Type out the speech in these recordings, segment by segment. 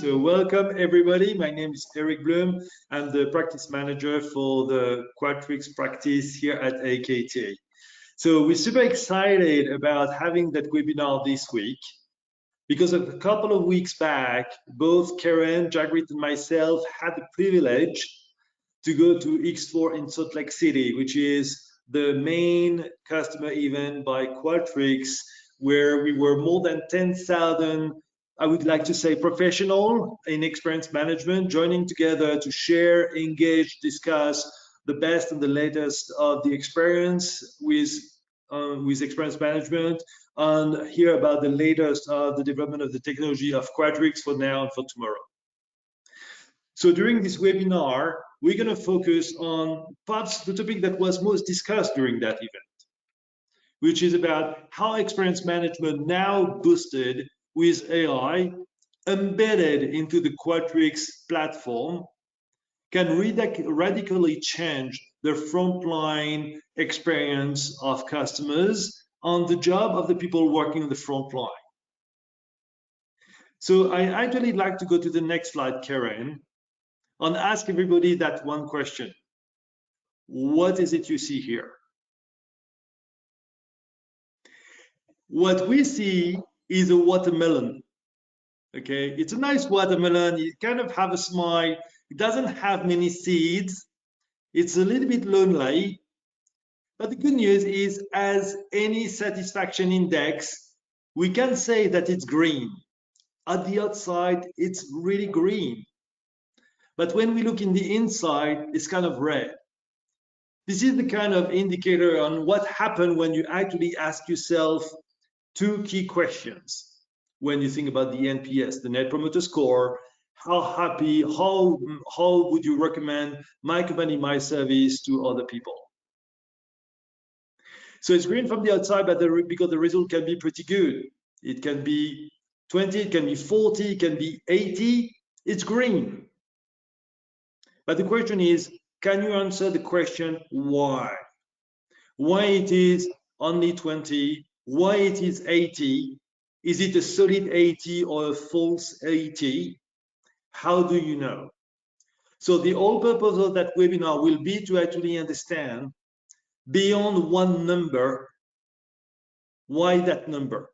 So welcome everybody. My name is Eric Bloom. I'm the practice manager for the Qualtrics practice here at AKTA. So we're super excited about having that webinar this week because a couple of weeks back, both Karen, Jagrit, and myself had the privilege to go to X4 in Salt Lake City, which is the main customer event by Qualtrics, where we were more than 10,000, I would like to say, professional in experience management, joining together to share, engage, discuss the best and the latest of the experience with experience management, and hear about the latest of the development of the technology of Qualtrics for now and for tomorrow. So during this webinar, we're going to focus on perhaps the topic that was most discussed during that event, which is about how experience management, now boosted with AI, embedded into the Qualtrics platform, can radically change the frontline experience of customers on the job of the people working on the front line. So I actually like to go to the next slide, Karen, and ask everybody that one question. What is it you see here? What we see is a watermelon. Okay, it's a nice watermelon. You kind of have a smile. It doesn't have many seeds. It's a little bit lonely. But the good news is, as any satisfaction index, we can say that it's green. At the outside, it's really green. But when we look in the inside, it's kind of red. This is the kind of indicator on what happened when you actually ask yourself two key questions. When you think about the NPS, the Net Promoter Score, how happy, how would you recommend my company, my service to other people? So it's green from the outside, but because the result can be pretty good. It can be 20, it can be 40, it can be 80, it's green. But the question is, can you answer the question why? Why it is only 20, why it is 80? Is it a solid 80 or a false 80? How do you know? So the whole purpose of that webinar will be to actually understand beyond one number, why that number?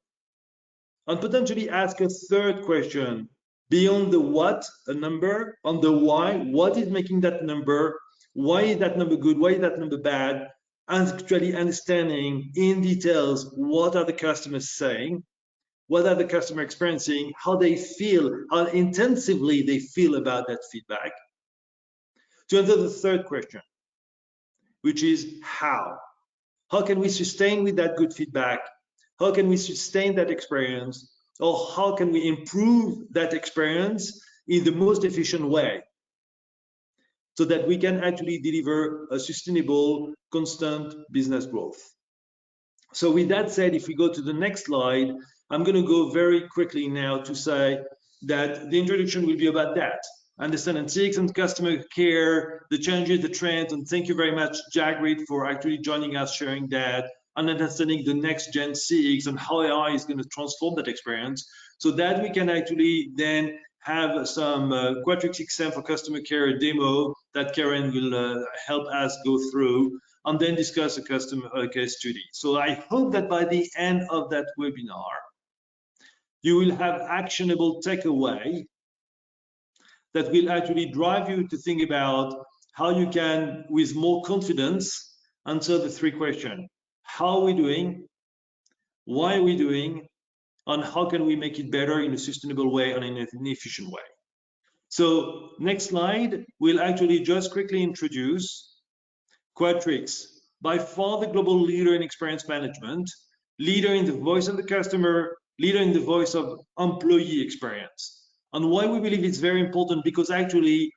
And potentially ask a third question, beyond the what, a number, on the why, what is making that number? Why is that number good? Why is that number bad? And actually understanding in details what are the customers saying, what are the customer experiencing, how they feel, how intensively they feel about that feedback. To answer the third question, which is how? How can we sustain with that good feedback? How can we sustain that experience? Or how can we improve that experience in the most efficient way so that we can actually deliver a sustainable, constant business growth? So with that said, if we go to the next slide, I'm going to go very quickly now to say that the introduction will be about that. Understand and CX and customer care, the changes, the trends, and thank you very much, Jagrit, for actually joining us, sharing that, and understanding the next gen CX and how AI is going to transform that experience so that we can actually then have some Qualtrics XM for customer care demo that Karen will help us go through, and then discuss a customer case study. So I hope that by the end of that webinar, you will have actionable takeaway that will actually drive you to think about how you can, with more confidence, answer the three questions. How are we doing? Why are we doing? And how can we make it better in a sustainable way and in an efficient way? So next slide, we'll actually just quickly introduce Qualtrics, by far the global leader in experience management, leader in the voice of the customer, leader in the voice of employee experience. And why we believe it's very important, because actually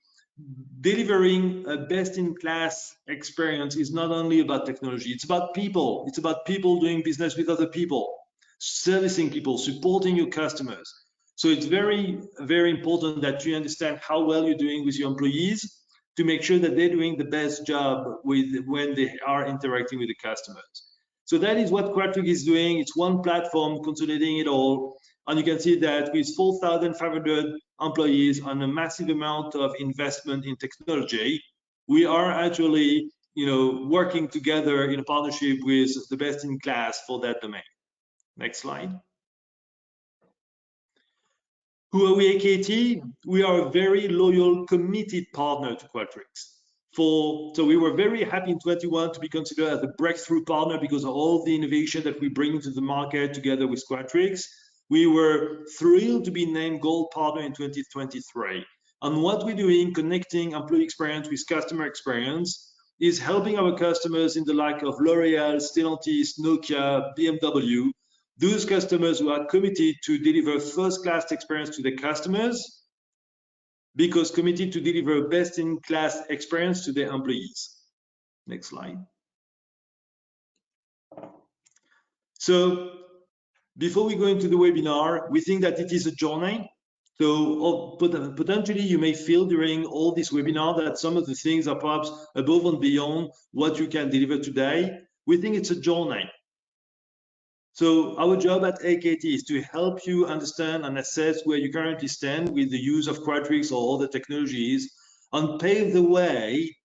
delivering a best-in-class experience is not only about technology, it's about people. It's about people doing business with other people, servicing people, supporting your customers. So it's very, very important that you understand how well you're doing with your employees to make sure that they're doing the best job when they are interacting with the customers. So that is what Qualtrics is doing. It's one platform consolidating it all. And you can see that with 4,500 employees and a massive amount of investment in technology, we are actually, working together in a partnership with the best in class for that domain. Next slide. Who are we, AKT? We are a very loyal, committed partner to Qualtrics. So we were very happy in 21 to be considered as a breakthrough partner because of all the innovation that we bring to the market together with Qualtrics. We were thrilled to be named Gold Partner in 2023. And what we're doing, connecting employee experience with customer experience, is helping our customers in the like of L'Oreal, Stellantis, Nokia, BMW, those customers who are committed to deliver first-class experience to their customers, because committed to deliver best-in-class experience to their employees. Next slide. So before we go into the webinar, we think that it is a journey. So potentially you may feel during all this webinar that some of the things are perhaps above and beyond what you can deliver today. We think it's a journey. So our job at AKT is to help you understand and assess where you currently stand with the use of Qualtrics or other technologies, and pave the way,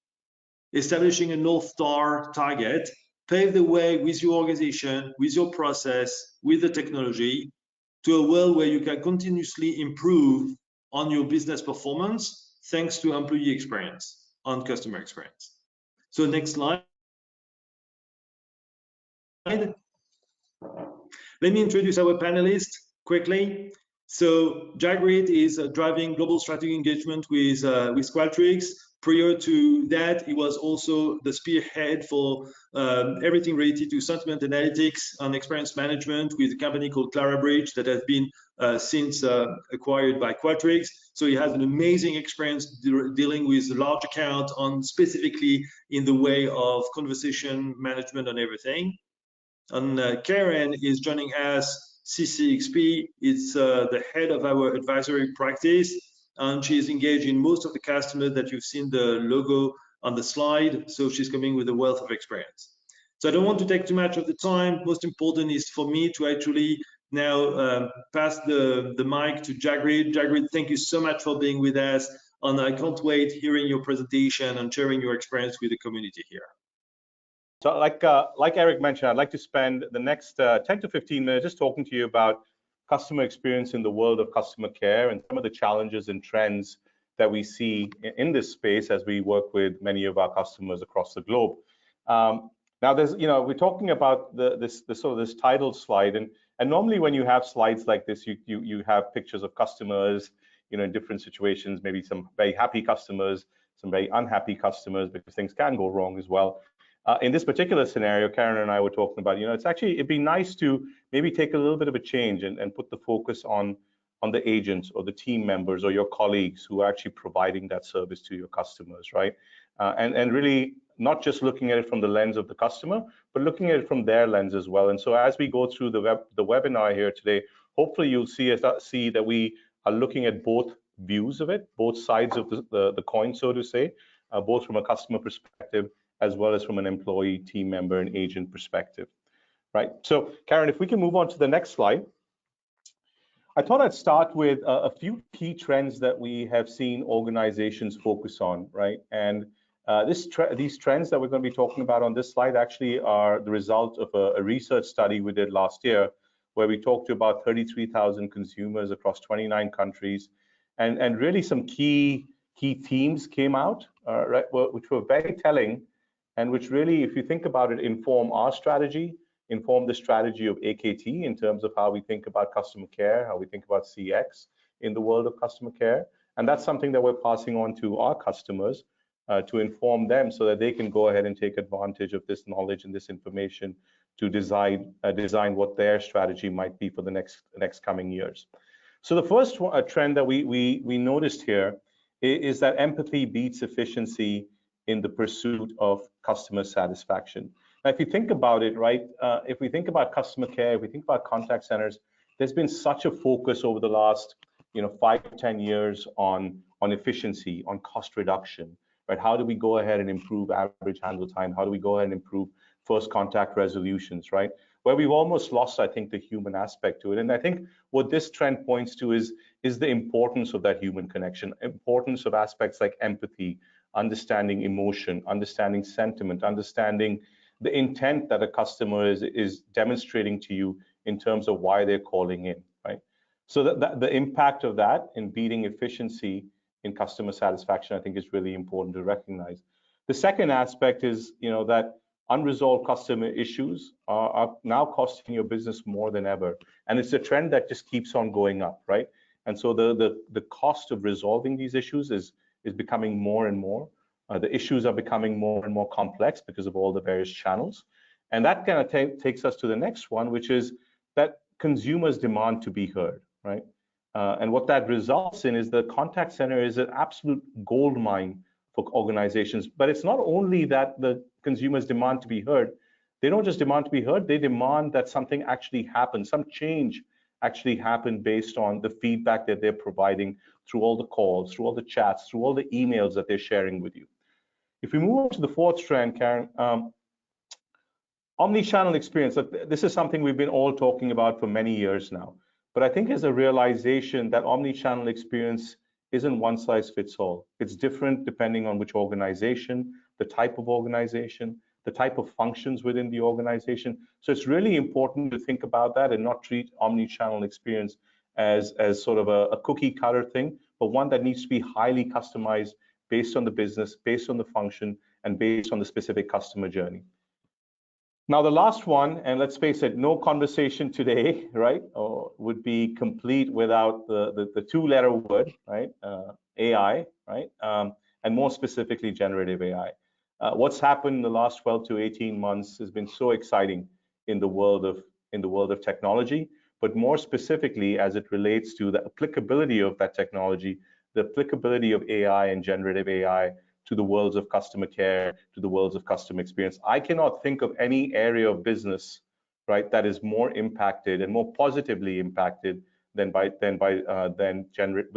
establishing a North Star target, pave the way with your organization, with your process, with the technology, to a world where you can continuously improve on your business performance thanks to employee experience and customer experience. So next slide. Let me introduce our panelists quickly. So Jagrit is driving global strategic engagement with Qualtrics. Prior to that, he was also the spearhead for everything related to sentiment analytics and experience management with a company called Clarabridge that has been since acquired by Qualtrics. So he has an amazing experience dealing with large accounts on specifically in the way of conversation management and everything. And Keren is joining us, CCXP. It's the head of our advisory practice, and she's engaged in most of the customers that you've seen the logo on the slide. So she's coming with a wealth of experience. So I don't want to take too much of the time. Most important is for me to actually now pass the mic to Jagrit. Jagrit, thank you so much for being with us. And I can't wait hearing your presentation and sharing your experience with the community here. So like Eric mentioned, I'd like to spend the next 10 to 15 minutes just talking to you about customer experience in the world of customer care and some of the challenges and trends that we see in this space as we work with many of our customers across the globe. Now, we're talking about this title slide, and normally when you have slides like this, you have pictures of customers, in different situations, maybe some very happy customers, some very unhappy customers, because things can go wrong as well. In this particular scenario, Keren and I were talking about, it'd be nice to maybe take a little bit of a change and put the focus on the agents or the team members or your colleagues who are actually providing that service to your customers, right? And really not just looking at it from the lens of the customer, but looking at it from their lens as well. And so as we go through the webinar here today, hopefully you'll see that we are looking at both views of it, both sides of the coin, so to say, both from a customer perspective as well as from an employee, team member, and agent perspective, right? So, Keren, if we can move on to the next slide. I thought I'd start with a few key trends that we have seen organizations focus on, right? And these trends that we're going to be talking about on this slide actually are the result of a research study we did last year, where we talked to about 33,000 consumers across 29 countries, and really some key themes came out, right, which were very telling, and which really, if you think about it, inform our strategy, inform the strategy of AKT in terms of how we think about customer care, how we think about CX in the world of customer care. And that's something that we're passing on to our customers to inform them so that they can go ahead and take advantage of this knowledge and this information to design what their strategy might be for the next coming years. So the first trend that we noticed here is that empathy beats efficiency in the pursuit of customer satisfaction. Now, if you think about it, right, if we think about customer care, if we think about contact centers, there's been such a focus over the last 5 to 10 years on efficiency, on cost reduction, right? How do we go ahead and improve average handle time? How do we go ahead and improve first contact resolutions, right? where we've almost lost, I think, the human aspect to it. And I think what this trend points to is the importance of that human connection, importance of aspects like empathy, understanding emotion, understanding sentiment, understanding the intent that a customer is demonstrating to you in terms of why they're calling in, right? So that the impact of that in beating efficiency in customer satisfaction, I think, is really important to recognize. The second aspect is, that unresolved customer issues are now costing your business more than ever, and it's a trend that just keeps on going up, right? And so the cost of resolving these issues is becoming more and more. The issues are becoming more and more complex because of all the various channels, and that kind of takes us to the next one, which is that consumers demand to be heard, right? And what that results in is the contact center is an absolute gold mine for organizations. But it's not only that the consumers demand to be heard. They don't just demand to be heard, they demand that something actually happens, some change actually happen based on the feedback that they're providing through all the calls, through all the chats, through all the emails that they're sharing with you. If we move on to the fourth trend, Karen, omni-channel experience. Look, this is something we've been all talking about for many years now. But I think there's a realization that omni-channel experience isn't one size fits all. It's different depending on which organization, the type of organization, the type of functions within the organization. So it's really important to think about that and not treat omni-channel experience as sort of a cookie cutter thing, but one that needs to be highly customized based on the business, based on the function, and based on the specific customer journey. Now, the last one, and let's face it, no conversation today, right, would be complete without the two-letter word, right, AI, right, and more specifically, generative AI. What's happened in the last 12 to 18 months has been so exciting in the world of technology, but more specifically as it relates to the applicability of that technology, the applicability of AI and generative AI to the worlds of customer care, to the worlds of customer experience. I cannot think of any area of business, right, that is more impacted and more positively impacted with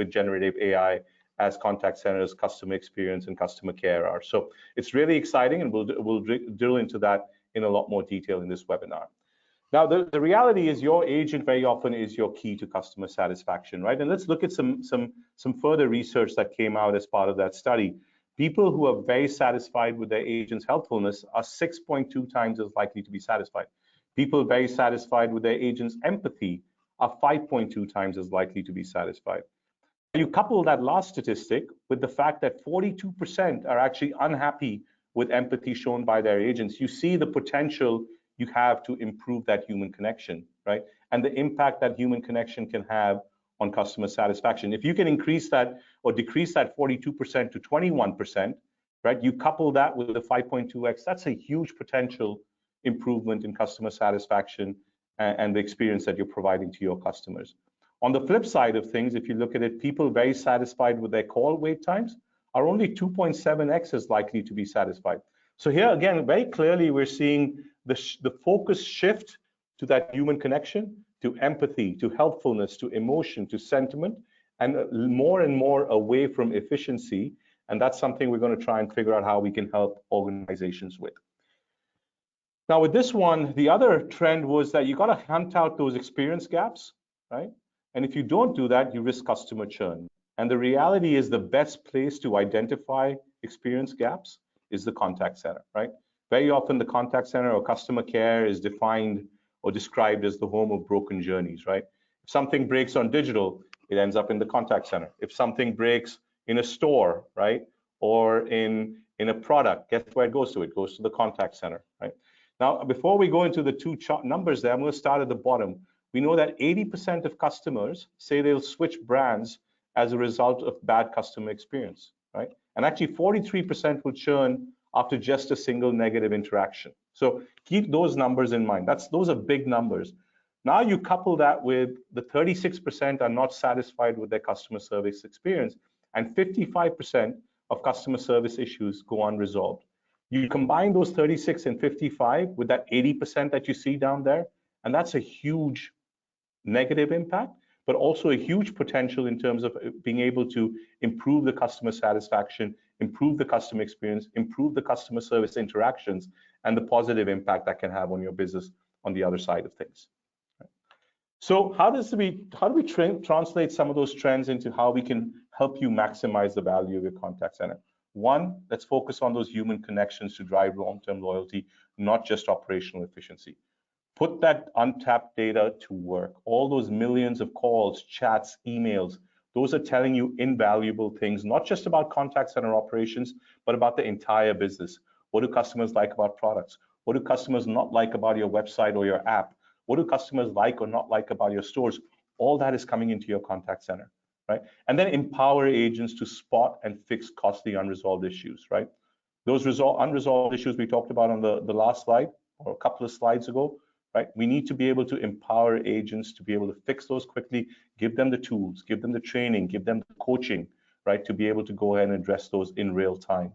generative AI as contact centers, customer experience, and customer care are. So it's really exciting, and we'll drill into that in a lot more detail in this webinar. Now, the reality is your agent very often is your key to customer satisfaction, right? And let's look at some further research that came out as part of that study. People who are very satisfied with their agent's helpfulness are 6.2 times as likely to be satisfied. People very satisfied with their agent's empathy are 5.2 times as likely to be satisfied. You couple that last statistic with the fact that 42% are actually unhappy with empathy shown by their agents. You see the potential you have to improve that human connection, right? And the impact that human connection can have on customer satisfaction. If you can increase that or decrease that 42% to 21%, right? You couple that with the 5.2x, that's a huge potential improvement in customer satisfaction and the experience that you're providing to your customers. On the flip side of things, if you look at it, people very satisfied with their call wait times are only 2.7x as likely to be satisfied. So here again, very clearly, we're seeing the focus shift to that human connection, to empathy, to helpfulness, to emotion, to sentiment, and more away from efficiency. And that's something we're going to try and figure out how we can help organizations with. Now, with this one, the other trend was that you got to hunt out those experience gaps, right? And if you don't do that, you risk customer churn. And the reality is the best place to identify experience gaps is the contact center, right? Very often the contact center or customer care is defined or described as the home of broken journeys, right? If something breaks on digital, it ends up in the contact center. If something breaks in a store, right, or in a product, guess where it goes to? It goes to the contact center, right? Now, before we go into the two numbers there, I'm going to start at the bottom. We know that 80% of customers say they'll switch brands as a result of bad customer experience, right? And actually 43% will churn after just a single negative interaction. So keep those numbers in mind. Those are big numbers. Now you couple that with the 36% are not satisfied with their customer service experience, and 55% of customer service issues go unresolved. You combine those 36 and 55 with that 80% that you see down there, and that's a huge negative impact, but also a huge potential in terms of being able to improve the customer satisfaction, improve the customer experience, improve the customer service interactions, and the positive impact that can have on your business on the other side of things. So how do we translate some of those trends into how we can help you maximize the value of your contact center? One, let's focus on those human connections to drive long-term loyalty, not just operational efficiency. Put that untapped data to work. All those millions of calls, chats, emails, those are telling you invaluable things, not just about contact center operations, but about the entire business. What do customers like about products? What do customers not like about your website or your app? What do customers like or not like about your stores? All that is coming into your contact center, right? And then empower agents to spot and fix costly unresolved issues, right? Those unresolved issues we talked about on the last slide or a couple of slides ago, right? We need to be able to empower agents to be able to fix those quickly, give them the tools, give them the training, give them the coaching, right? To be able to go ahead and address those in real time.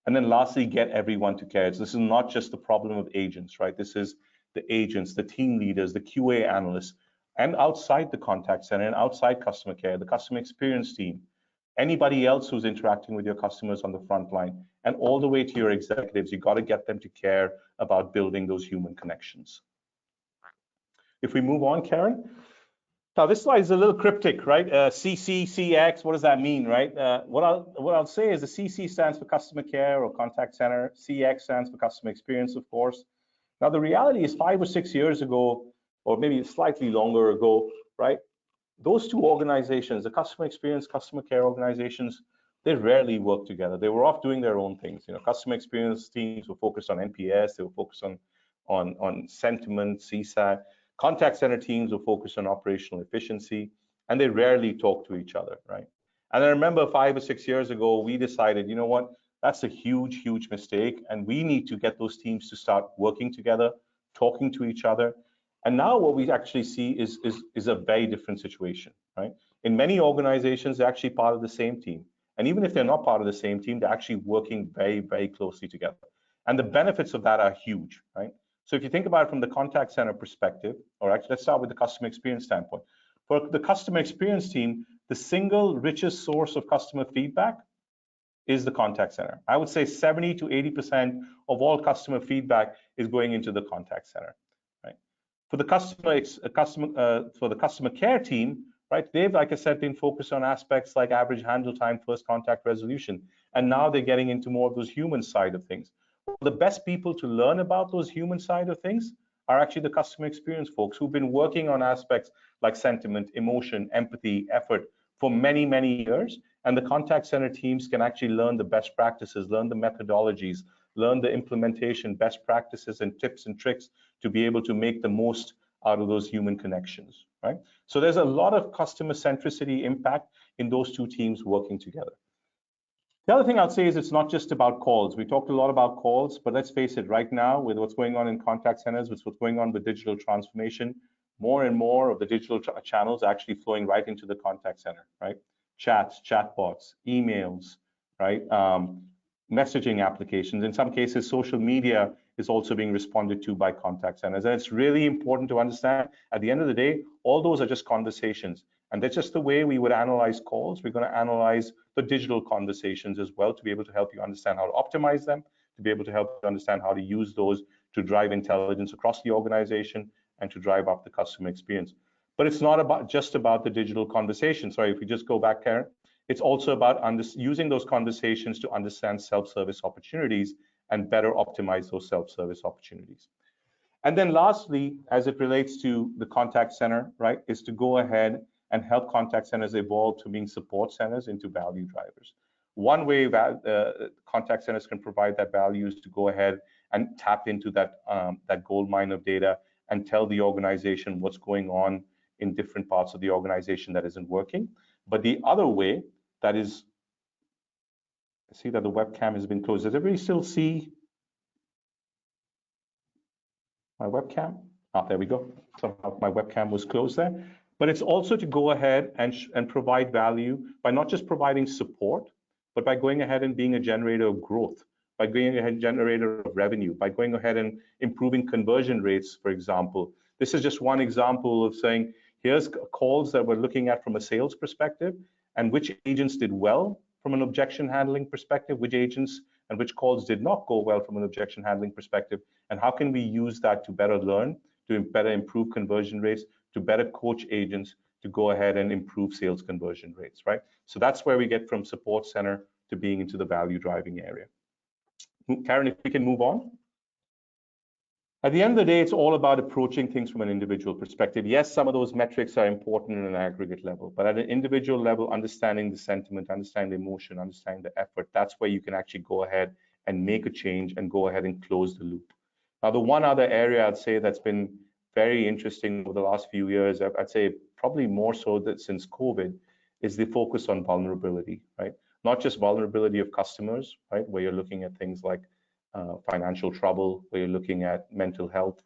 And then lastly, get everyone to care. So this is not just the problem of agents, right? This is the agents, the team leaders, the QA analysts, and outside the contact center and outside customer care, the customer experience team, anybody else who's interacting with your customers on the front line, and all the way to your executives. You got to get them to care about building those human connections. If we move on, Karen. Now this slide is a little cryptic, right? CC, CX, what does that mean, right? What I'll say is the CC stands for customer care or contact center. CX stands for customer experience, of course. Now the reality is 5 or 6 years ago, or maybe slightly longer ago, right? Those two organizations, the customer experience, customer care organizations, they rarely work together. They were off doing their own things. You know, customer experience teams were focused on NPS, they were focused on sentiment, CSAT. Contact center teams were focused on operational efficiency, and they rarely talk to each other, right? And I remember 5 or 6 years ago, we decided, you know what, that's a huge, huge mistake, and we need to get those teams to start working together, talking to each other. And now what we actually see is a very different situation, right? In many organizations, they're actually part of the same team. And even if they're not part of the same team, they're actually working very, very closely together. And the benefits of that are huge, right? So if you think about it from the contact center perspective, or actually let's start with the customer experience standpoint. For the customer experience team, the single richest source of customer feedback is the contact center. I would say 70 to 80% of all customer feedback is going into the contact center, right? For the customer care team, right? They've, like I said, been focused on aspects like average handle time, first contact resolution, and now they're getting into more of those human side of things. The best people to learn about those human side of things are actually the customer experience folks who've been working on aspects like sentiment, emotion, empathy, effort for many, many years. And the contact center teams can actually learn the best practices, learn the methodologies, learn the implementation, best practices and tips and tricks to be able to make the most out of those human connections, right? So there's a lot of customer centricity impact in those two teams working together. The other thing I'll say is it's not just about calls. We talked a lot about calls, but let's face it, right now with what's going on in contact centers, with what's going on with digital transformation, more and more of the digital channels are actually flowing right into the contact center, right? Chats, chatbots, emails, right? Messaging applications. In some cases, social media is also being responded to by contact centers. And it's really important to understand, at the end of the day, all those are just conversations. And that's just the way we would analyze calls. We're going to analyze the digital conversations as well to be able to help you understand how to optimize them, to be able to help you understand how to use those to drive intelligence across the organization and to drive up the customer experience. But it's not just about the digital conversation. Sorry, if we just go back, Karen, it's also about using those conversations to understand self-service opportunities and better optimize those self-service opportunities. And then lastly, as it relates to the contact center, right, is to go ahead and help contact centers evolve to being support centers into value drivers. One way contact centers can provide that value is to go ahead and tap into that gold mine of data and tell the organization what's going on in different parts of the organization that isn't working. But the other way that is, I see that the webcam has been closed. Does everybody still see my webcam? Oh, there we go. Somehow my webcam was closed there. But it's also to go ahead and provide value by not just providing support, but by going ahead and being a generator of growth, by going ahead and generator of revenue, by going ahead and improving conversion rates, for example. This is just one example of saying, here's calls that we're looking at from a sales perspective, and which agents did well from an objection handling perspective, which agents and which calls did not go well from an objection handling perspective, and how can we use that to better learn to better improve conversion rates, to better coach agents to go ahead and improve sales conversion rates, right? So that's where we get from support center to being into the value driving area. Karen, if we can move on. At the end of the day, it's all about approaching things from an individual perspective. Yes, some of those metrics are important in an aggregate level, but at an individual level, understanding the sentiment, understanding the emotion, understanding the effort, that's where you can actually go ahead and make a change and go ahead and close the loop. Now, the one other area I'd say that's been very interesting over the last few years, I'd say probably more so that since COVID, is the focus on vulnerability, right? Not just vulnerability of customers, right? Where you're looking at things like financial trouble, where you're looking at mental health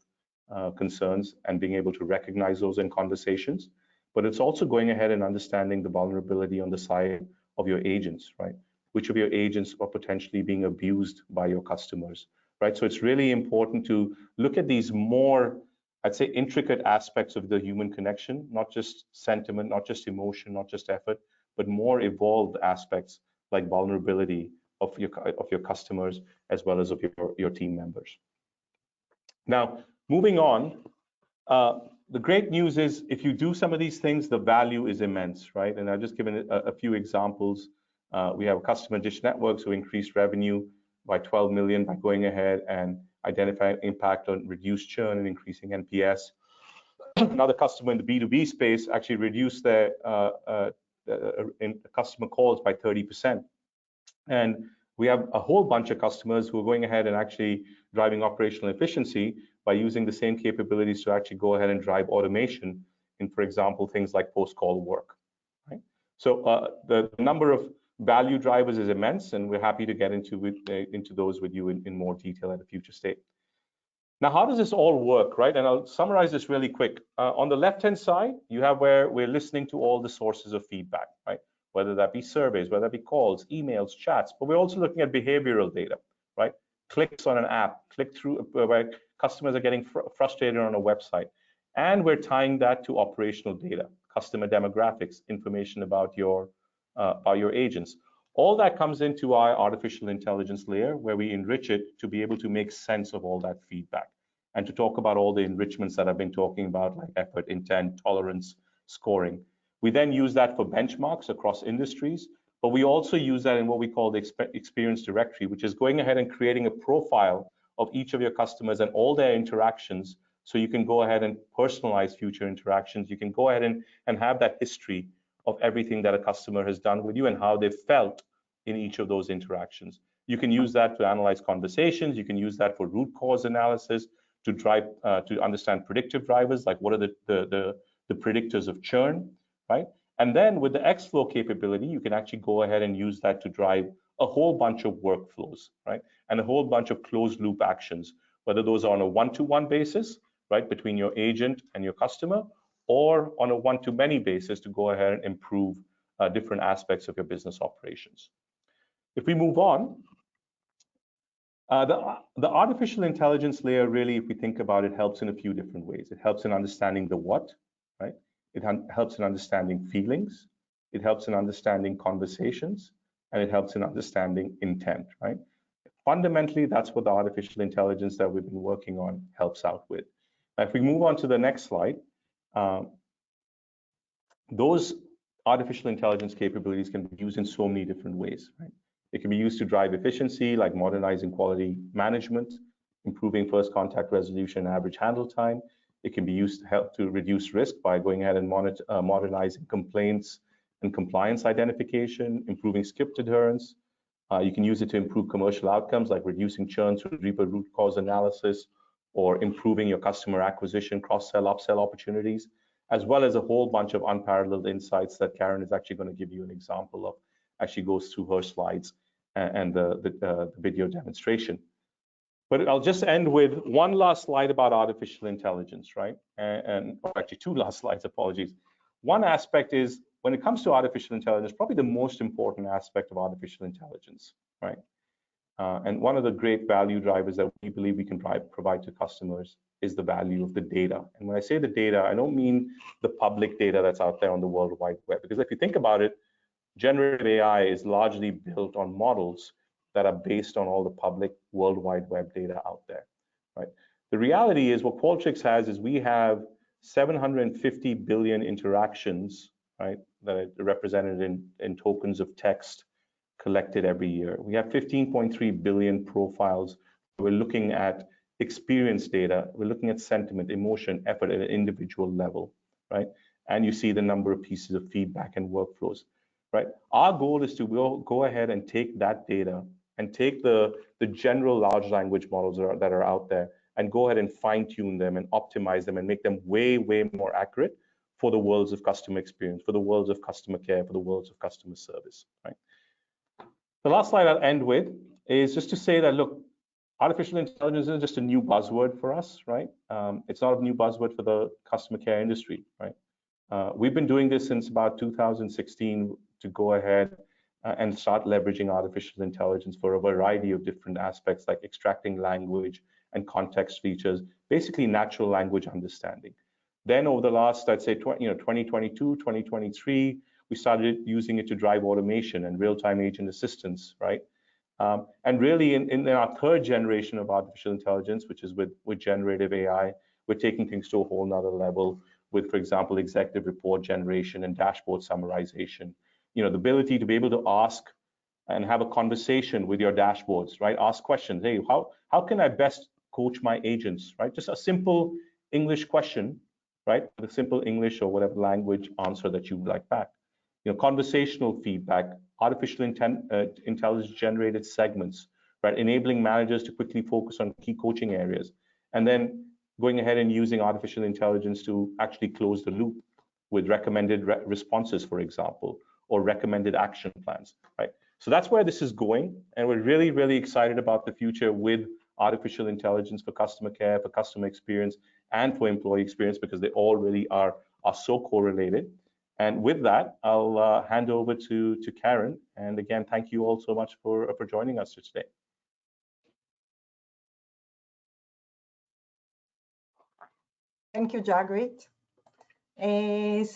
concerns and being able to recognize those in conversations. But it's also going ahead and understanding the vulnerability on the side of your agents, right? Which of your agents are potentially being abused by your customers, right? So it's really important to look at these more, I'd say, intricate aspects of the human connection, not just sentiment, not just emotion, not just effort, but more evolved aspects like vulnerability of your customers as well as of your team members. Now, moving on, the great news is if you do some of these things, the value is immense, right? And I've just given a few examples. We have customer dish networks who increased revenue by 12 million by going ahead and identifying impact on reduced churn and increasing NPS. Another customer in the B2B space actually reduced their customer calls by 30%. And we have a whole bunch of customers who are going ahead and actually driving operational efficiency by using the same capabilities to actually go ahead and drive automation in, for example, things like post-call work, right? So the number of value drivers is immense, and we're happy to get into those with you in more detail at a future state. Now, how does this all work, right? And I'll summarize this really quick. On the left-hand side, you have where we're listening to all the sources of feedback, right? Whether that be surveys, whether that be calls, emails, chats, but we're also looking at behavioral data, right? Clicks on an app, click through where customers are getting frustrated on a website. And we're tying that to operational data, customer demographics, information about your agents. All that comes into our artificial intelligence layer where we enrich it to be able to make sense of all that feedback and to talk about all the enrichments that I've been talking about, like effort, intent, tolerance, scoring. We then use that for benchmarks across industries, but we also use that in what we call the experience directory, which is going ahead and creating a profile of each of your customers and all their interactions. So you can go ahead and personalize future interactions. You can go ahead and have that history of everything that a customer has done with you and how they felt in each of those interactions. You can use that to analyze conversations. You can use that for root cause analysis to drive to understand predictive drivers, like what are the predictors of churn, right? And then with the Xflow capability, you can actually go ahead and use that to drive a whole bunch of workflows, right? And a whole bunch of closed loop actions, whether those are on a one-to-one basis, right, between your agent and your customer, or on a one-to-many basis to go ahead and improve different aspects of your business operations. If we move on, the artificial intelligence layer really, if we think about it, helps in a few different ways. It helps in understanding the what, right? It helps in understanding feelings. It helps in understanding conversations, and it helps in understanding intent, right? Fundamentally, that's what the artificial intelligence that we've been working on helps out with. Now, if we move on to the next slide, those artificial intelligence capabilities can be used in so many different ways, right? It can be used to drive efficiency, like modernizing quality management, improving first contact resolution, average handle time. It can be used to help to reduce risk by going ahead and modernizing complaints and compliance identification, improving script adherence. You can use it to improve commercial outcomes like reducing churn through deeper root cause analysis or improving your customer acquisition, cross-sell, upsell opportunities, as well as a whole bunch of unparalleled insights that Karen is actually going to give you an example of, as she goes through her slides and the video demonstration. But I'll just end with one last slide about artificial intelligence, right? Or actually two last slides, apologies. One aspect is when it comes to artificial intelligence, probably the most important aspect of artificial intelligence, right? And one of the great value drivers that we believe we can provide to customers is the value of the data. And when I say the data, I don't mean the public data that's out there on the World Wide Web, because if you think about it, generative AI is largely built on models that are based on all the public World Wide Web data out there, right? The reality is what Qualtrics has is we have 750 billion interactions, right, that are represented in tokens of text collected every year. We have 15.3 billion profiles. We're looking at experience data. We're looking at sentiment, emotion, effort at an individual level, right? And you see the number of pieces of feedback and workflows, right? Our goal is to go ahead and take that data and take the general large language models that are out there and go ahead and fine tune them and optimize them and make them way, way more accurate for the worlds of customer experience, for the worlds of customer care, for the worlds of customer service, right? The last slide I'll end with is just to say that, look, artificial intelligence isn't just a new buzzword for us, right? It's not a new buzzword for the customer care industry, right? We've been doing this since about 2016 to go ahead and start leveraging artificial intelligence for a variety of different aspects, like extracting language and context features, basically natural language understanding. Then over the last, I'd say, 2022, 2023, we started using it to drive automation and real-time agent assistance, right? And really, in our third generation of artificial intelligence, which is with generative AI, we're taking things to a whole nother level with, for example, executive report generation and dashboard summarization. The ability to be able to ask and have a conversation with your dashboards, right? Ask questions. Hey, how can I best coach my agents, right? Just a simple English question, right? The simple English or whatever language answer that you would like back. Conversational feedback, artificial intelligence generated segments, right? Enabling managers to quickly focus on key coaching areas, and then going ahead and using artificial intelligence to actually close the loop with recommended responses, for example, or recommended action plans, right? So that's where this is going, and we're really, really excited about the future with artificial intelligence for customer care, for customer experience, and for employee experience, because they all really are so correlated. And with that, I'll hand over to Karen. And again, thank you all so much for joining us today. Thank you, Jagrit.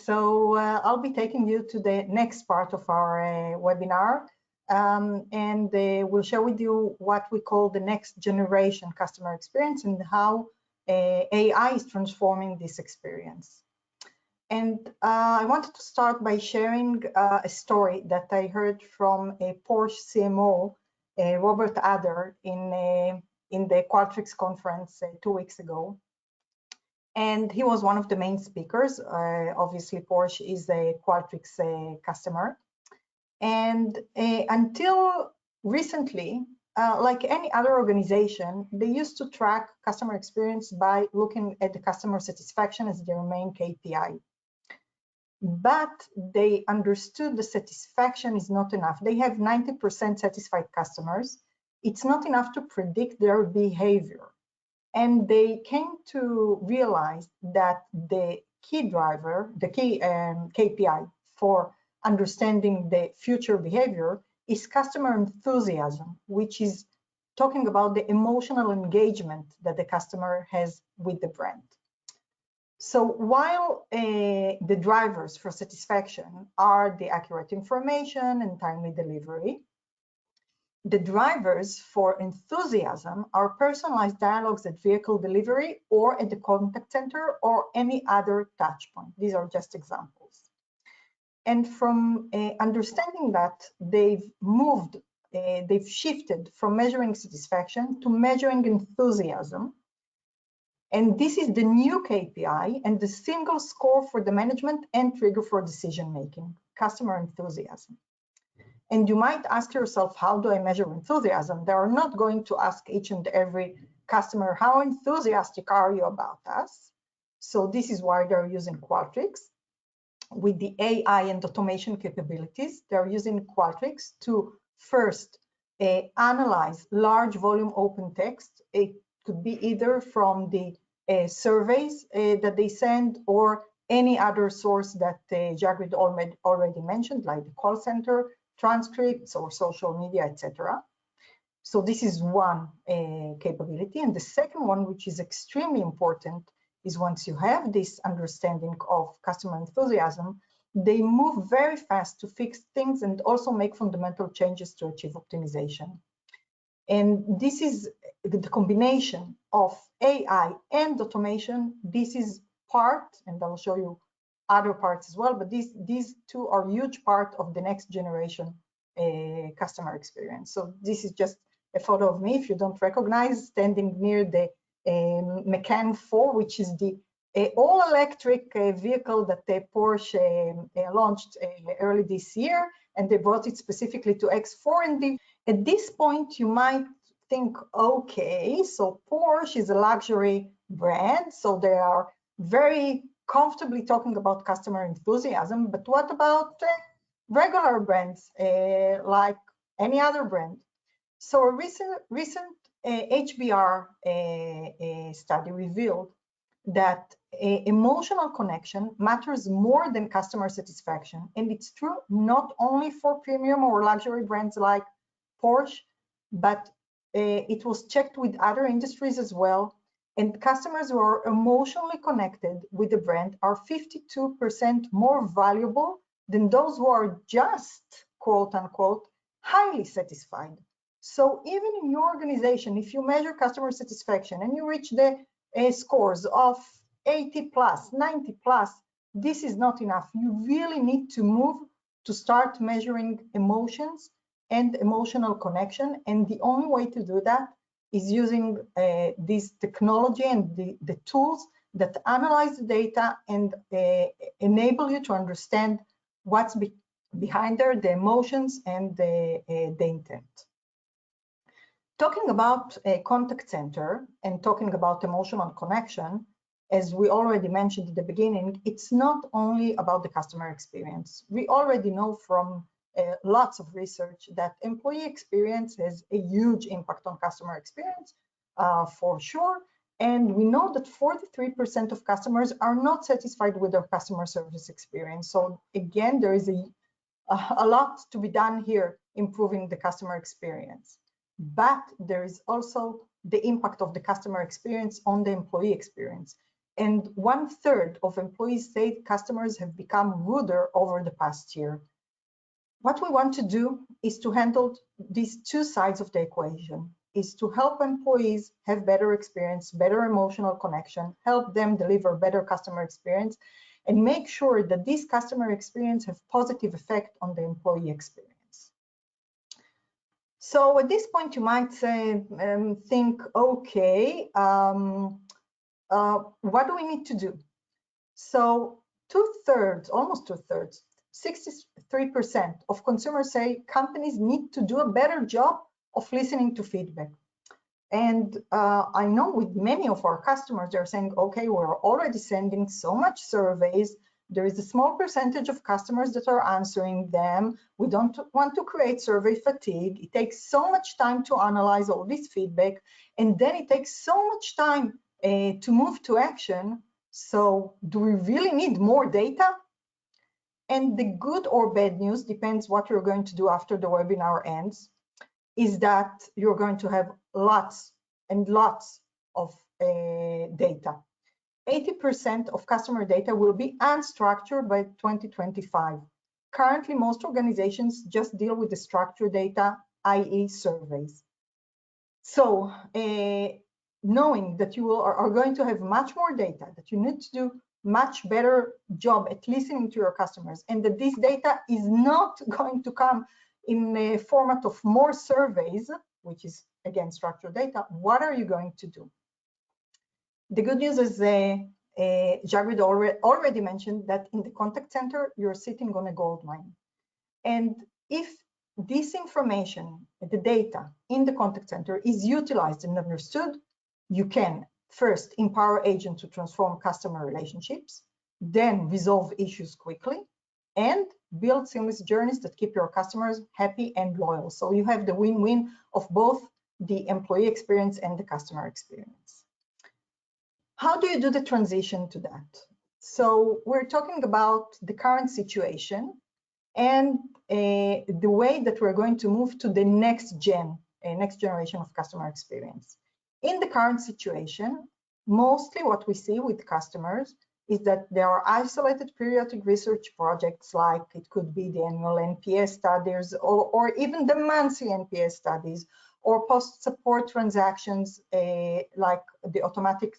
So I'll be taking you to the next part of our webinar, and we'll share with you what we call the next generation customer experience and how AI is transforming this experience. And I wanted to start by sharing a story that I heard from a Porsche CMO, Robert Adler, in the Qualtrics conference 2 weeks ago. And he was one of the main speakers. Obviously, Porsche is a Qualtrics customer. And until recently, like any other organization, they used to track customer experience by looking at the customer satisfaction as their main KPI. But they understood the satisfaction is not enough. They have 90% satisfied customers. It's not enough to predict their behavior. And they came to realize that the key driver, the key KPI for understanding the future behavior is customer enthusiasm, which is talking about the emotional engagement that the customer has with the brand. So while the drivers for satisfaction are the accurate information and timely delivery, the drivers for enthusiasm are personalized dialogues at vehicle delivery or at the contact center or any other touch point. These are just examples. And from understanding that, they've shifted from measuring satisfaction to measuring enthusiasm. And this is the new KPI and the single score for the management and trigger for decision-making, customer enthusiasm. And you might ask yourself, how do I measure enthusiasm? They are not going to ask each and every customer, how enthusiastic are you about us? So this is why they're using Qualtrics. With the AI and automation capabilities, they're using Qualtrics to first analyze large volume open text. It could be either from the surveys that they send or any other source that Jagrit already mentioned, like the call center, transcripts or social media, etc. So this is one capability. And the second one, which is extremely important, is once you have this understanding of customer enthusiasm, they move very fast to fix things and also make fundamental changes to achieve optimization. And this is the combination of AI and automation, this is part, and I'll show you other parts as well, but these two are huge part of the next generation customer experience. So this is just a photo of me, if you don't recognize, standing near the Macan 4, which is the all-electric vehicle that Porsche launched early this year, and they brought it specifically to X4. And at this point, you might think, okay, so Porsche is a luxury brand, so they are very comfortably talking about customer enthusiasm, but what about regular brands like any other brand? So a recent HBR study revealed that emotional connection matters more than customer satisfaction. And it's true not only for premium or luxury brands like Porsche, but it was checked with other industries as well. And customers who are emotionally connected with the brand are 52% more valuable than those who are just, quote unquote, highly satisfied. So even in your organization, if you measure customer satisfaction and you reach the scores of 80 plus, 90 plus, this is not enough. You really need to move to start measuring emotions and emotional connection. And the only way to do that is using this technology and the tools that analyze the data and enable you to understand what's behind there, the emotions and the intent. Talking about a contact center and talking about emotional connection, as we already mentioned at the beginning, it's not only about the customer experience. We already know from lots of research that employee experience has a huge impact on customer experience, for sure. And we know that 43% of customers are not satisfied with their customer service experience. So again, there is a lot to be done here, improving the customer experience. But there is also the impact of the customer experience on the employee experience. And 1/3 of employees say customers have become ruder over the past year. What we want to do is to handle these two sides of the equation, is to help employees have better experience, better emotional connection, help them deliver better customer experience, and make sure that this customer experience have positive effect on the employee experience. So at this point, you might say, think, okay, what do we need to do? So 2/3, almost 2/3, 63% of consumers say companies need to do a better job of listening to feedback. And I know with many of our customers, they're saying, okay, we're already sending so much surveys. There is a small percentage of customers that are answering them. We don't want to create survey fatigue. It takes so much time to analyze all this feedback. And then it takes so much time to move to action. So do we really need more data? And the good or bad news, depends what you're going to do after the webinar ends, is that you're going to have lots and lots of data. 80% of customer data will be unstructured by 2025. Currently, most organizations just deal with the structured data, i.e. surveys. So knowing that you are going to have much more data, that you need to do much better job at listening to your customers, and that this data is not going to come in a format of more surveys, which is again structured data, what are you going to do? The good news is Jagrid already mentioned that in the contact center, you're sitting on a gold mine. And if this information, the data in the contact center is utilized and understood, you can first empower agents to transform customer relationships, then resolve issues quickly, and build seamless journeys that keep your customers happy and loyal. So you have the win-win of both the employee experience and the customer experience. How do you do the transition to that? So we're talking about the current situation and the way that we're going to move to the next generation of customer experience. In the current situation, mostly what we see with customers is that there are isolated periodic research projects, like it could be the annual NPS studies or even the monthly NPS studies, or post-support transactions like the automatic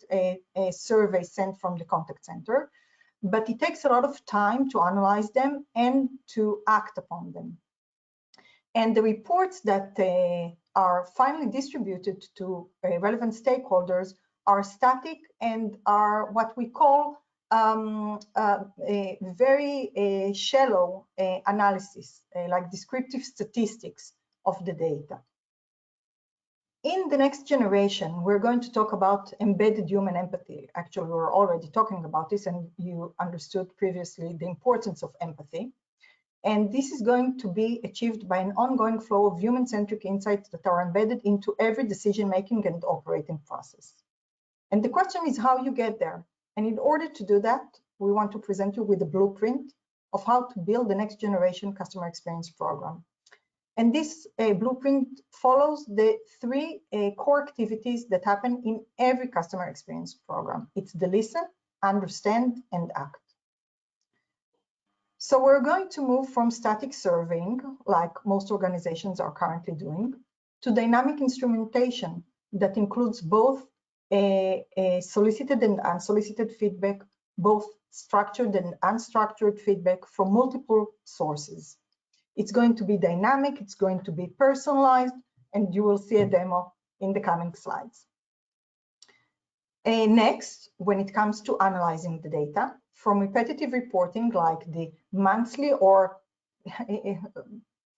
survey sent from the contact center. But it takes a lot of time to analyze them and to act upon them. And the reports that are finally distributed to relevant stakeholders are static and are what we call a very shallow analysis, like descriptive statistics of the data. In the next generation, we're going to talk about embedded human empathy. Actually, we were already talking about this, and you understood previously the importance of empathy. And this is going to be achieved by an ongoing flow of human-centric insights that are embedded into every decision-making and operating process. And the question is how you get there. And in order to do that, we want to present you with a blueprint of how to build the next generation customer experience program. And this blueprint follows the three core activities that happen in every customer experience program. It's the listen, understand, and act. So we're going to move from static surveying, like most organizations are currently doing, to dynamic instrumentation that includes both solicited and unsolicited feedback, both structured and unstructured feedback from multiple sources. It's going to be dynamic, it's going to be personalized, and you will see a demo in the coming slides. Next, when it comes to analyzing the data, from repetitive reporting like the monthly or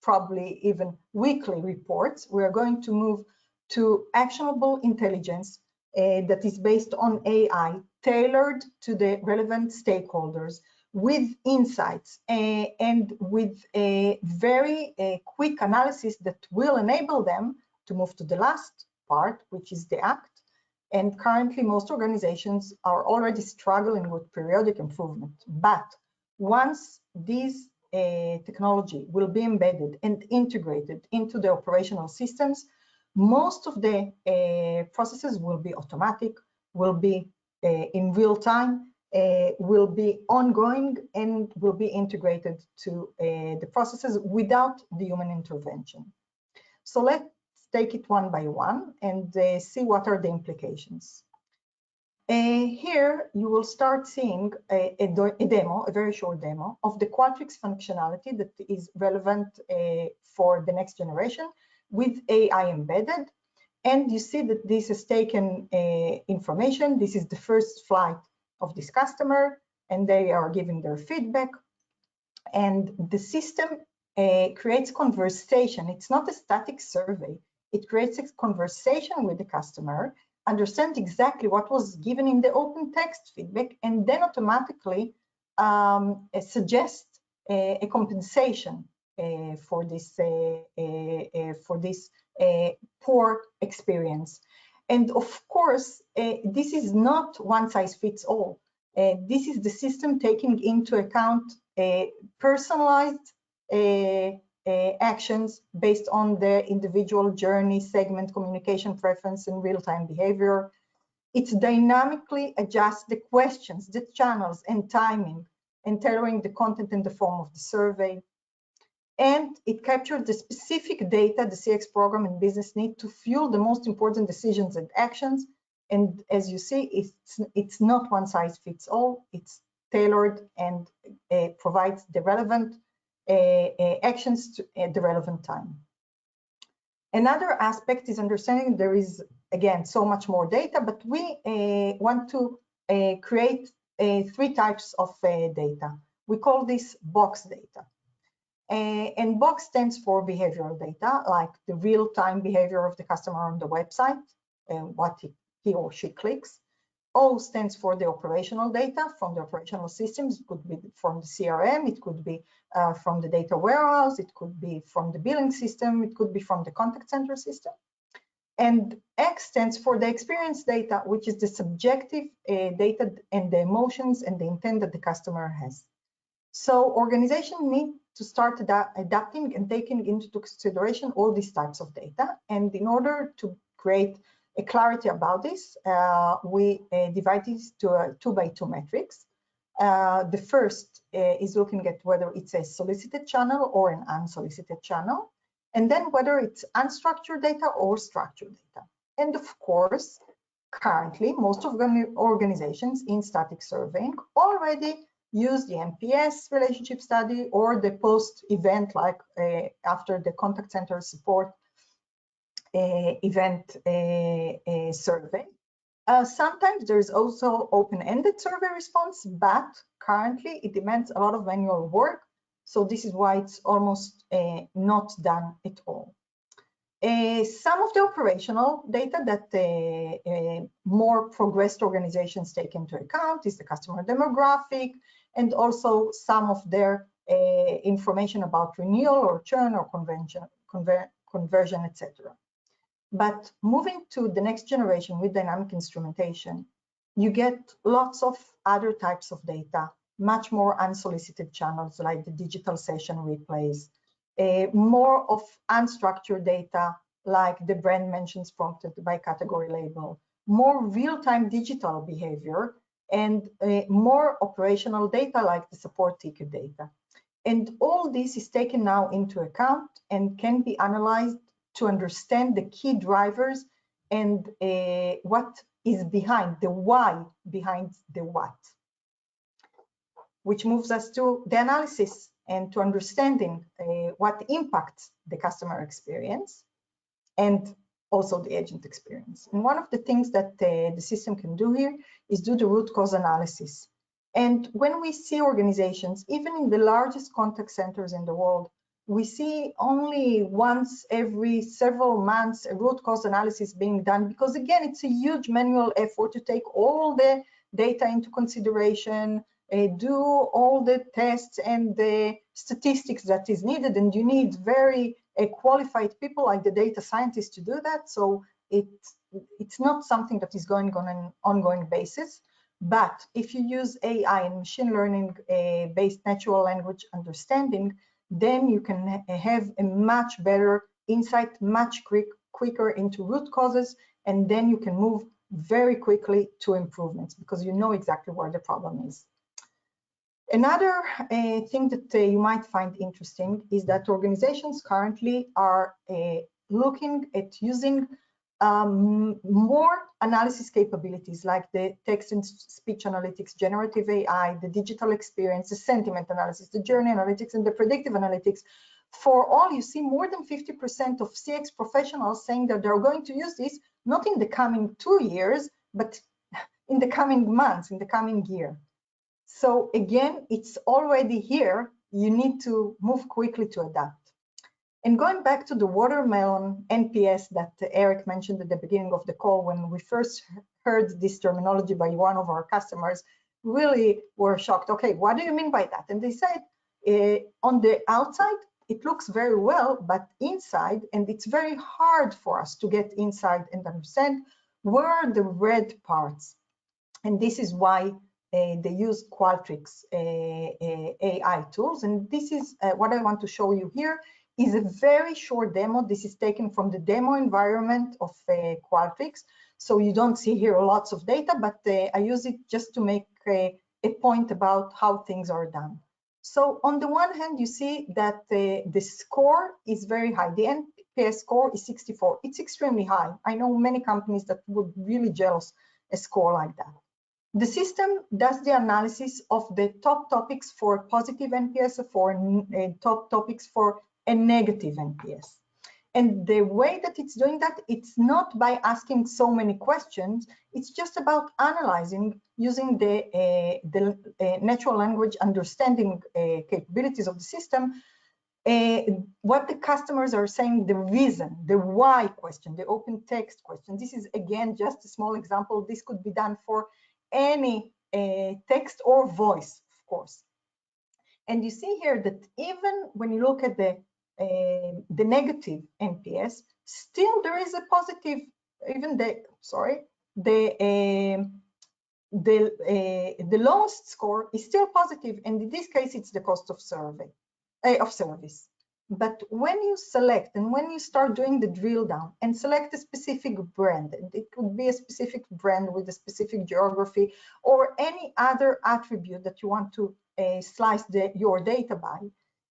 probably even weekly reports, we are going to move to actionable intelligence that is based on AI, tailored to the relevant stakeholders, with insights and with a very quick analysis that will enable them to move to the last part, which is the act. And currently, most organizations are already struggling with periodic improvement. But once this technology will be embedded and integrated into the operational systems, most of the processes will be automatic, will be in real time, will be ongoing, and will be integrated to the processes without the human intervention. So let's take it one by one and see what are the implications. Here you will start seeing a demo, a very short demo of the Qualtrics functionality that is relevant for the next generation with AI embedded. And you see that this has taken information. This is the first flight of this customer, and they are giving their feedback. And the system creates conversation. It's not a static survey. It creates a conversation with the customer, understands exactly what was given in the open text feedback, and then automatically suggests a compensation for this poor experience. And of course, this is not one size fits all. This is the system taking into account personalized actions based on the individual journey, segment, communication preference, and real-time behavior. It dynamically adjusts the questions, the channels, and timing, and tailoring the content and the form of the survey. And it captures the specific data the CX program and business need to fuel the most important decisions and actions. And as you see, it's not one size fits all. It's tailored and provides the relevant actions at the relevant time. Another aspect is understanding there is, again, so much more data, but we want to create three types of data. We call this box data. And box stands for behavioral data, like the real-time behavior of the customer on the website and what he or she clicks. O stands for the operational data from the operational systems. It could be from the CRM, it could be from the data warehouse, it could be from the billing system, it could be from the contact center system. And X stands for the experience data, which is the subjective data and the emotions and the intent that the customer has. So organizations need to start adapting and taking into consideration all these types of data. And in order to create a clarity about this, we divide this to a 2x2 matrix. The first is looking at whether it's a solicited channel or an unsolicited channel. and then whether it's unstructured data or structured data. And of course, currently, most of the organizations in static surveying already use the NPS relationship study or the post-event, like after the contact center support event survey. Sometimes there's also open-ended survey response, but currently it demands a lot of manual work. So this is why it's almost not done at all. Some of the operational data that more progressed organizations take into account is the customer demographic, and also some of their information about renewal or churn or conversion, etc. But moving to the next generation with dynamic instrumentation, you get lots of other types of data, much more unsolicited channels like the digital session replays, more of unstructured data like the brand mentions prompted by category label, more real-time digital behavior, and more operational data like the support ticket data. And all this is taken now into account and can be analyzed to understand the key drivers and what is behind, the why behind the what, which moves us to the analysis and to understanding what impacts the customer experience and also the agent experience. And one of the things that the system can do here is do the root cause analysis. And when we see organizations, even in the largest contact centers in the world, we see only once every several months a root cause analysis being done, because again, it's a huge manual effort to take all the data into consideration, do all the tests and the statistics that is needed, and you need very qualified people like the data scientists to do that. So it's not something that is going on an ongoing basis. But if you use AI and machine learning based natural language understanding, then you can have a much better insight, much quicker into root causes, and then you can move very quickly to improvements because you know exactly where the problem is. Another thing that you might find interesting is that organizations currently are looking at using more analysis capabilities like the text and speech analytics, generative AI, the digital experience, the sentiment analysis, the journey analytics, and the predictive analytics. For all, you see more than 50% of CX professionals saying that they're going to use this, not in the coming 2 years, but in the coming months, in the coming year. So again, it's already here. You need to move quickly to adapt. And going back to the watermelon NPS that Eric mentioned at the beginning of the call, when we first heard this terminology by one of our customers, really were shocked. Okay, what do you mean by that? And they said, on the outside, it looks very well, but inside, and it's very hard for us to get inside and understand where are the red parts. And this is why they use Qualtrics AI tools. And this is what I want to show you here is a very short demo. This is taken from the demo environment of Qualtrics. So you don't see here lots of data, but I use it just to make a point about how things are done. So on the one hand, you see that the score is very high. The NPS score is 64. It's extremely high. I know many companies that would really jealous a score like that. The system does the analysis of the top topics for positive NPS, for top topics for a negative NPS. And the way that it's doing that, it's not by asking so many questions. It's just about analyzing using the natural language understanding capabilities of the system, what the customers are saying, the reason, the why question, the open text question. This is, again, just a small example. This could be done for any text or voice, of course. And you see here that even when you look at the negative NPS, still there is a positive, even the lowest score is still positive, and in this case it's the cost of service. But when you select and when you start doing the drill down and select a specific brand, and it could be a specific brand with a specific geography or any other attribute that you want to slice your data by,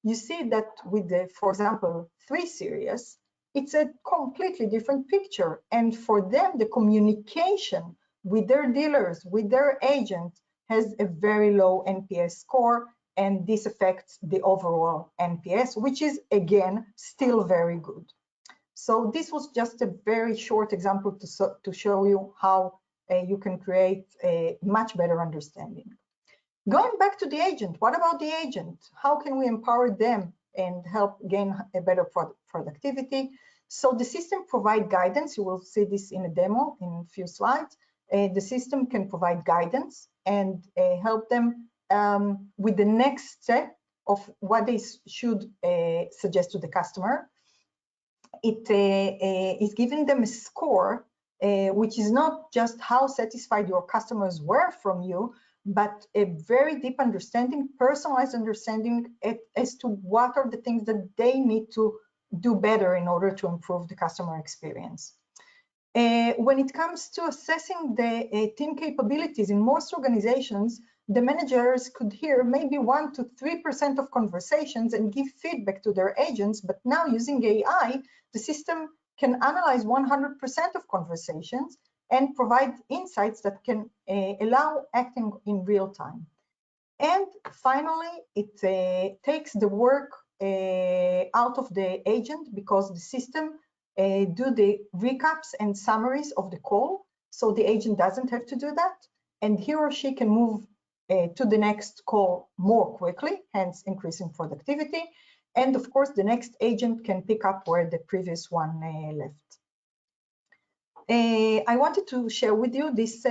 you see that with the, for example, 3 series, it's a completely different picture. And for them, the communication with their dealers, with their agents, has a very low NPS score, and this affects the overall NPS, which is, again, still very good. So this was just a very short example to show you how you can create a much better understanding. Going back to the agent, what about the agent? How can we empower them and help gain a better productivity? So the system provide guidance. You will see this in a demo in a few slides. The system can provide guidance and help them with the next step of what they should suggest to the customer. It is giving them a score, which is not just how satisfied your customers were from you, but a very deep understanding, personalized understanding as to what are the things that they need to do better in order to improve the customer experience. When it comes to assessing the team capabilities, in most organizations, the managers could hear maybe 1 to 3% of conversations and give feedback to their agents, but now using AI, the system can analyze 100% of conversations and provide insights that can allow acting in real time. And finally, it takes the work out of the agent, because the system do the recaps and summaries of the call, so the agent doesn't have to do that, and he or she can move to the next call more quickly, hence increasing productivity. And of course, the next agent can pick up where the previous one left. I wanted to share with you this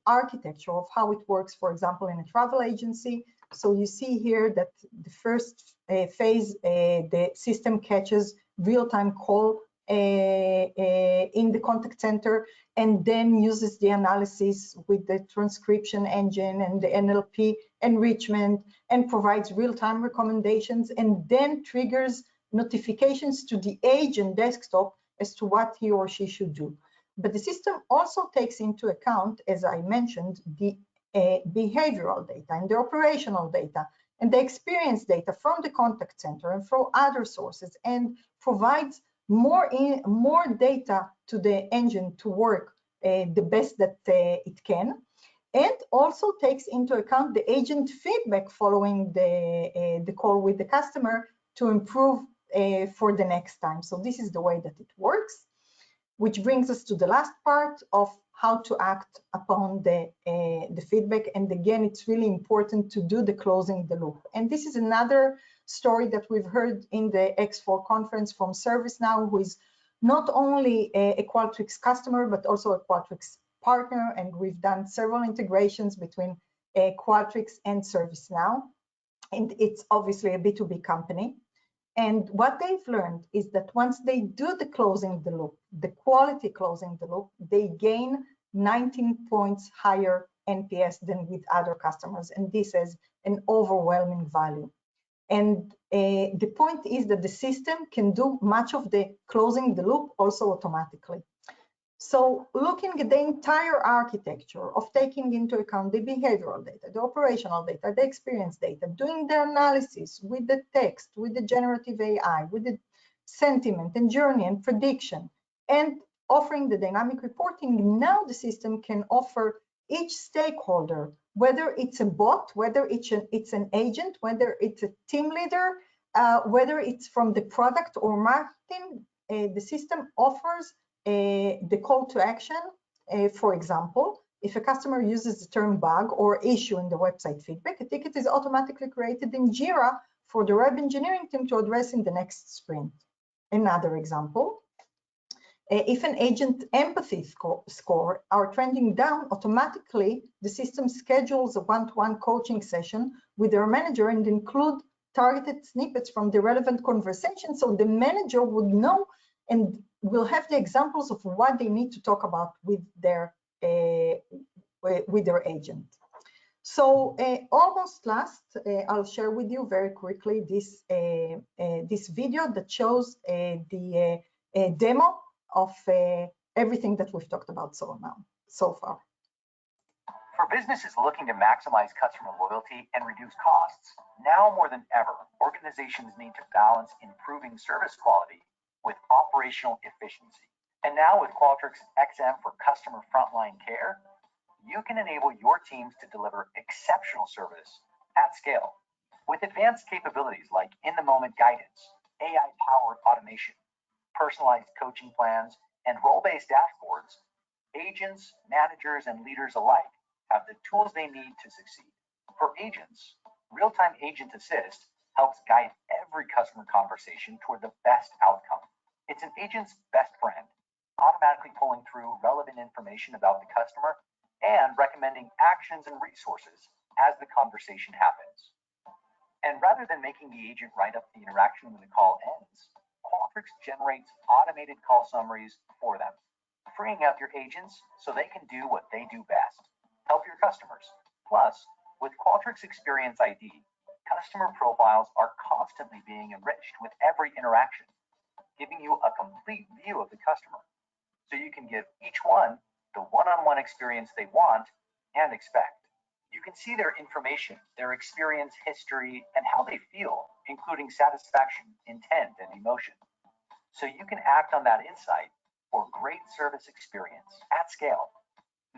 architecture of how it works, for example, in a travel agency. So you see here that the first phase, the system catches real-time call in the contact center, and then uses the analysis with the transcription engine and the NLP enrichment, and provides real-time recommendations, and then triggers notifications to the agent desktop as to what he or she should do. But the system also takes into account, as I mentioned, the behavioral data and the operational data and the experience data from the contact center and from other sources, and provides more data to the engine to work the best that it can, and also takes into account the agent feedback following the call with the customer to improve for the next time. So this is the way that it works, which brings us to the last part of how to act upon the feedback. And again, it's really important to do the closing the loop. And this is another story that we've heard in the X4 conference from ServiceNow, who is not only a Qualtrics customer, but also a Qualtrics partner. And we've done several integrations between Qualtrics and ServiceNow. And it's obviously a B2B company. And what they've learned is that once they do the closing the loop, the quality closing the loop, they gain 19 points higher NPS than with other customers. And this has an overwhelming value. And the point is that the system can do much of the closing the loop also automatically. So looking at the entire architecture of taking into account the behavioral data, the operational data, the experience data, doing the analysis with the text, with the generative AI, with the sentiment and journey and prediction, and offering the dynamic reporting, now the system can offer each stakeholder, whether it's a bot, whether it's an agent, whether it's a team leader, whether it's from the product or marketing, the system offers the call to action. For example, if a customer uses the term bug or issue in the website feedback, a ticket is automatically created in Jira for the web engineering team to address in the next sprint. Another example, if an agent empathy score are trending down, automatically the system schedules a one-to-one coaching session with their manager and include targeted snippets from the relevant conversation, so the manager would know and will have the examples of what they need to talk about with their agent. So almost last, I'll share with you very quickly this this video that shows the demo of everything that we've talked about so far. For businesses looking to maximize customer loyalty and reduce costs, now more than ever, organizations need to balance improving service quality with operational efficiency. And now with Qualtrics XM for customer frontline care, you can enable your teams to deliver exceptional service at scale. With advanced capabilities like in-the-moment guidance, AI-powered automation, personalized coaching plans, and role-based dashboards, agents, managers, and leaders alike have the tools they need to succeed. For agents, real-time agent assist helps guide every customer conversation toward the best outcome. It's an agent's best friend, automatically pulling through relevant information about the customer and recommending actions and resources as the conversation happens. And rather than making the agent write up the interaction when the call ends, Qualtrics generates automated call summaries for them, freeing up your agents so they can do what they do best: help your customers. Plus, with Qualtrics Experience ID, customer profiles are constantly being enriched with every interaction, giving you a complete view of the customer, so you can give each one the one-on-one experience they want and expect. You can see their information, their experience history, and how they feel, including satisfaction, intent, and emotion. So you can act on that insight for great service experience at scale.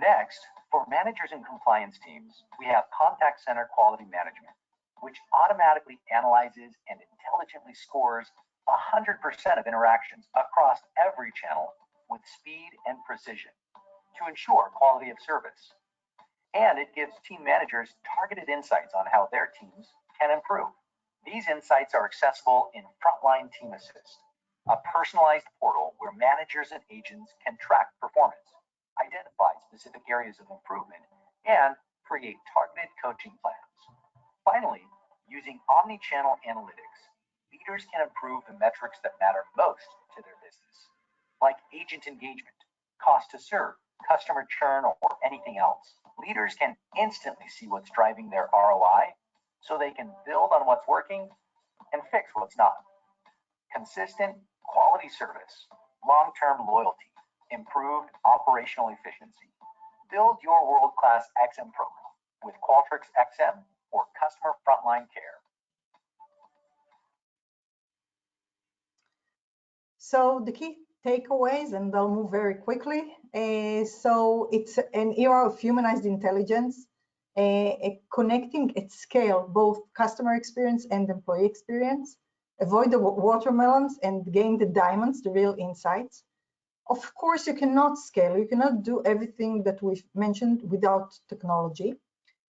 Next, for managers and compliance teams, we have Contact Center Quality Management, which automatically analyzes and intelligently scores 100% of interactions across every channel with speed and precision to ensure quality of service. And it gives team managers targeted insights on how their teams can improve. These insights are accessible in Frontline Team Assist, a personalized portal where managers and agents can track performance, identify specific areas of improvement, and create targeted coaching plans. Finally, using omni-channel analytics, leaders can improve the metrics that matter most to their business, like agent engagement, cost to serve, customer churn, or anything else. Leaders can instantly see what's driving their ROI so they can build on what's working and fix what's not. Consistent, quality service, long-term loyalty, improved operational efficiency. Build your world-class XM program with Qualtrics XM for customer frontline care. So the key takeaways, and I'll move very quickly. So it's an era of humanized intelligence, connecting at scale both customer experience and employee experience. Avoid the watermelons and gain the diamonds, the real insights. Of course, you cannot scale. You cannot do everything that we've mentioned without technology.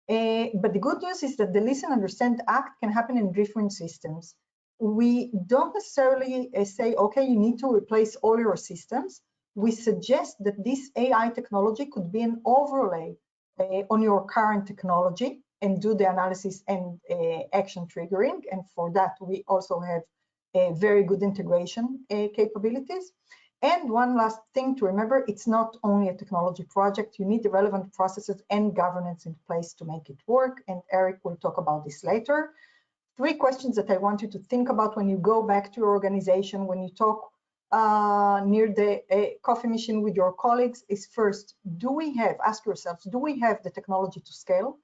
But the good news is that the listen, understand, act can happen in different systems. We don't necessarily say, okay, you need to replace all your systems. We suggest that this AI technology could be an overlay on your current technology and do the analysis and action triggering. And for that, we also have very good integration capabilities. And one last thing to remember, it's not only a technology project. You need the relevant processes and governance in place to make it work. And Eric will talk about this later. 3 questions that I want you to think about when you go back to your organization, when you talk near the coffee machine with your colleagues is first, ask yourselves, do we have the technology to scale?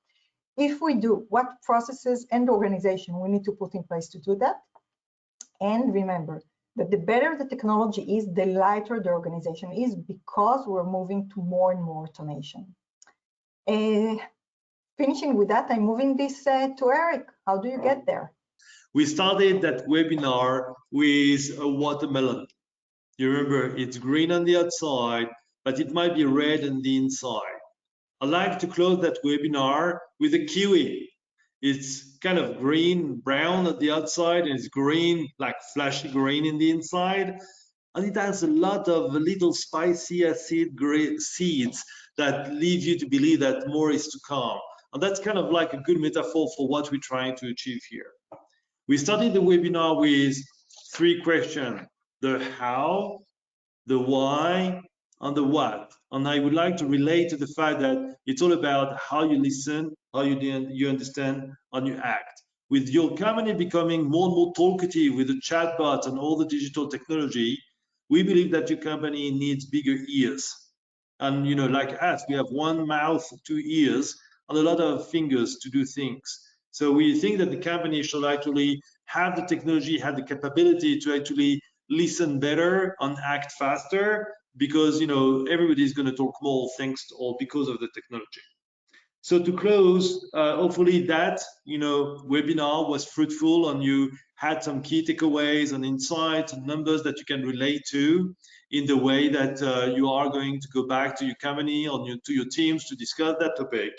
If we do, what processes and organization we need to put in place to do that? And remember that the better the technology is, the lighter the organization is, because we're moving to more and more automation. Finishing with that, I'm moving this to Eric. How do you get there? We started that webinar with a watermelon. You remember, it's green on the outside, but it might be red on the inside. I like to close that webinar with a kiwi. It's kind of green, brown at the outside, and it's green, like flashy green in the inside. And it has a lot of little spicy acid seeds that lead you to believe that more is to come. And that's kind of like a good metaphor for what we're trying to achieve here. We started the webinar with 3 questions: the how, the why, and the what. And I would like to relate to the fact that it's all about how you listen, how you understand, and you act. With your company becoming more and more talkative with the chatbot and all the digital technology, we believe that your company needs bigger ears. And like us, we have one mouth, 2 ears, and a lot of fingers to do things. So we think that the company should actually have the technology, have the capability to actually listen better and act faster, because everybody's going to talk more thanks to, or because of the technology. So to close, hopefully that webinar was fruitful and you had some key takeaways and insights and numbers that you can relate to in the way that you are going to go back to your company or to your teams to discuss that topic.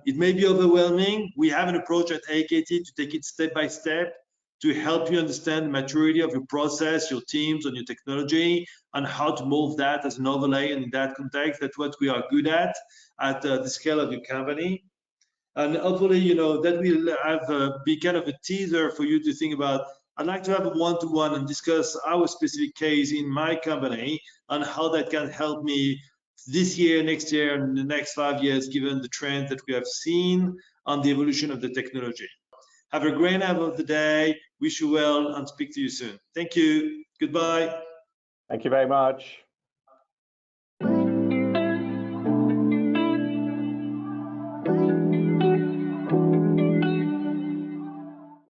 It may be overwhelming. We have an approach at AKT to take it step by step to help you understand the maturity of your process, your teams, and your technology, and how to move that as an overlay. And in that context, that's what we are good at the scale of your company. And hopefully, that will have be kind of a teaser for you to think about. I'd like to have a one-to-one and discuss our specific case in my company and how that can help me this year, next year, and the next 5 years, given the trends that we have seen on the evolution of the technology. Have a great half of the day. Wish you well and speak to you soon. Thank you. Goodbye. Thank you very much.